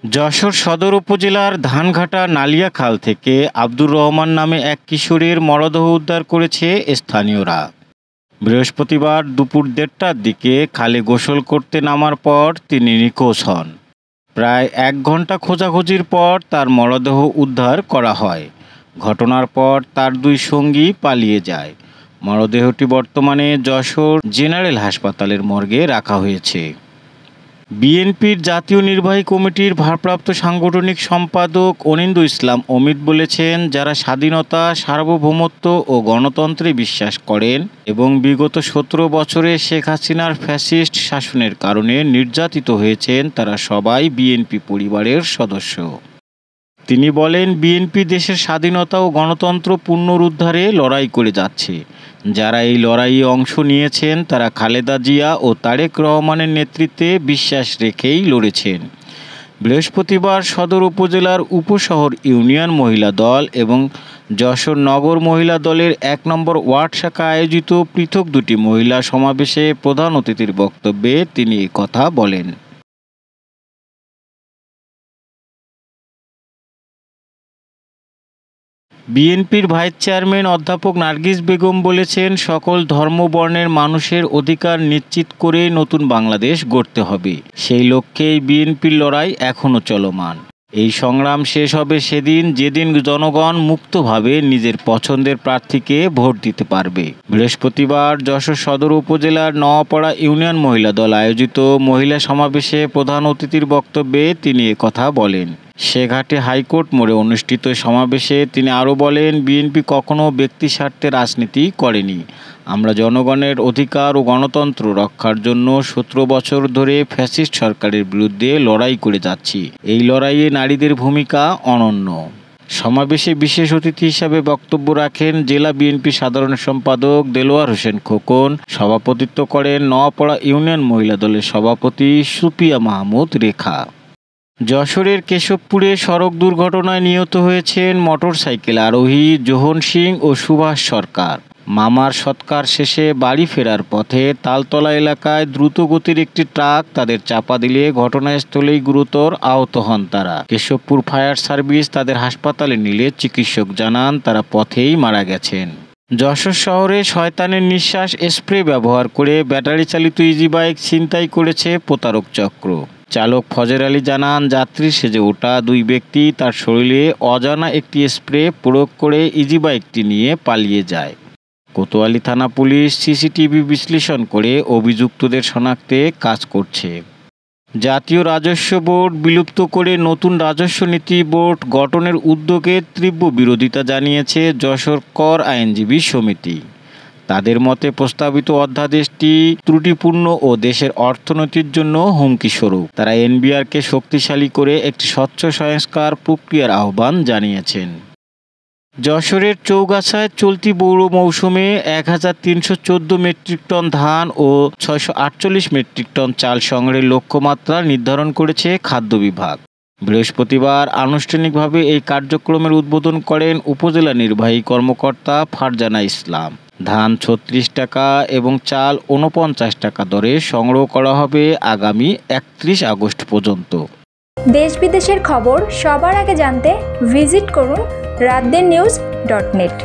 যশোর সদর উপজেলার ধানঘাটা নালিয়া খাল থেকে আব্দুর রহমান নামে এক কিশোরীর মরদেহ উদ্ধার করেছে স্থানীয়রা। বৃহস্পতিবার দুপুর ১:৩০টার দিকে খালে গোসল করতে নামার পর তিনি নিখোঁজ হন। প্রায় ১ ঘন্টা খোঁজাখুঁজির পর তার মরদেহ উদ্ধার করা হয়। ঘটনার পর তার ২ সঙ্গী পালিয়ে যায়। মরদেহটি বর্তমানে যশোর জেনারেল হাসপাতালের মর্গে রাখা হয়েছে। বিএনপির জাতীয় নির্বাহী কমিটির ভারপ্রাপ্ত সাংগঠনিক সম্পাদক অনিন্দু ইসলাম অমিত বলেছেন, যারা স্বাধীনতা, সার্বভৌমত্ব ও গণতন্ত্রে বিশ্বাস করেন এবং বিগত ১৭ বছরে শেখ হাসিনার ফ্যাসিস্ট শাসনের কারণে নির্যাতিত হয়েছেন, তারা সবাই বিএনপি পরিবারের সদস্য। তিনি বলেন, বিএনপি দেশের স্বাধীনতা ও গণতন্ত্র পুনরুদ্ধারে লড়াই করে যাচ্ছে। যারা এই লড়াইয়ে অংশ নিয়েছেন তারা খালেদা জিয়া ও তারেক রহমানের নেতৃত্বে বিশ্বাস রেখেই লড়েছেন। বৃহস্পতিবার সদর উপজেলার উপশহর ইউনিয়ন মহিলা দল এবং যশোর নগর মহিলা দলের ১ নম্বর ওয়ার্ড শাখা আয়োজিত পৃথক ২টি মহিলা সমাবেশে প্রধান অতিথির বক্তব্যে তিনি এ কথা বলেন। বিএনপির ভাইস চেয়ারম্যান অধ্যাপক নার্গিস বেগম বলেছেন, সকল ধর্ম বর্ণের মানুষের অধিকার নিশ্চিত করে নতুন বাংলাদেশ গড়তে হবে। সেই লক্ষ্যেই বিএনপির লড়াই এখনও চলমান। এই সংগ্রাম শেষ হবে সেদিন, যেদিন জনগণ মুক্তভাবে নিজের পছন্দের প্রার্থীকে ভোট দিতে পারবে। বৃহস্পতিবার যশোর সদর উপজেলার নওয়াপাড়া ইউনিয়ন মহিলা দল আয়োজিত মহিলা সমাবেশে প্রধান অতিথির বক্তব্যে তিনি কথা বলেন। শেরঘাটে হাইকোর্ট মোড়ে অনুষ্ঠিত সমাবেশে তিনি আরও বলেন, বিএনপি কখনো ব্যক্তি স্বার্থে রাজনীতি করেনি। আমরা জনগণের অধিকার ও গণতন্ত্র রক্ষার জন্য ১৭ বছর ধরে ফ্যাসিস্ট সরকারের বিরুদ্ধে লড়াই করে যাচ্ছি। এই লড়াইয়ে নারীদের ভূমিকা অনন্য। সমাবেশে বিশেষ অতিথি হিসাবে বক্তব্য রাখেন জেলা বিএনপি সাধারণ সম্পাদক দেলোয়ার হোসেন খোকন। সভাপতিত্ব করেন নওয়াপাড়া ইউনিয়ন মহিলা দলের সভাপতি সুপিয়া মাহমুদ রেখা। যশোরের কেশবপুরে সড়ক দুর্ঘটনায় নিহত হয়েছেন মোটরসাইকেল আরোহী জোহন সিং ও সুভাষ সরকার। মামার সৎকার শেষে বাড়ি ফেরার পথে তালতলা এলাকায় দ্রুতগতির একটি ট্রাক তাদের চাপা দিলে ঘটনাস্থলেই গুরুতর আহত হন তারা। কেশবপুর ফায়ার সার্ভিস তাদের হাসপাতালে নিলে চিকিৎসক জানান তারা পথেই মারা গেছেন। যশোর শহরে শয়তানের নিঃশ্বাস স্প্রে ব্যবহার করে ব্যাটারি চালিত ইজি বাইক ছিনতাই করেছে প্রতারক চক্র। চালক ফজর আলী জানান, যাত্রী সেজে ওঠা ২ ব্যক্তি তার শরীরে অজানা একটি স্প্রে প্রয়োগ করে ইজি বাইকটি নিয়ে পালিয়ে যায়। কোতোয়ালি থানা পুলিশ সিসিটিভি বিশ্লেষণ করে অভিযুক্তদের শনাক্তে কাজ করছে। জাতীয় রাজস্ব বোর্ড বিলুপ্ত করে নতুন রাজস্ব নীতি বোর্ড গঠনের উদ্যোগের তীব্র বিরোধিতা জানিয়েছে যশোর কর আইনজীবী সমিতি। তাদের মতে প্রস্তাবিত অধ্যাদেশটি ত্রুটিপূর্ণ ও দেশের অর্থনীতির জন্য হুমকি স্বরূপ। তারা এনবিআরকে শক্তিশালী করে একটি স্বচ্ছ সংস্কার প্রক্রিয়ার আহ্বান জানিয়েছেন। যশোরের চৌগাছায় চলতি পৌর মৌসুমে ১৩১৪ মেট্রিক টন ধান ও ৬৪৮ মেট্রিক টন চাল সংগ্রহের লক্ষ্যমাত্রা নির্ধারণ করেছে খাদ্য বিভাগ। বৃহস্পতিবার আনুষ্ঠানিকভাবে এই কার্যক্রমের উদ্বোধন করেন উপজেলা নির্বাহী কর্মকর্তা ফারজানা ইসলাম। ধান ৩৬ টাকা এবং চাল ৪৯ টাকা দরে সংগ্রহ করা হবে আগামী ৩১ আগস্ট পর্যন্ত। দেশ বিদেশের খবর সবার আগে জানতে ভিজিট করুন raddennews.net।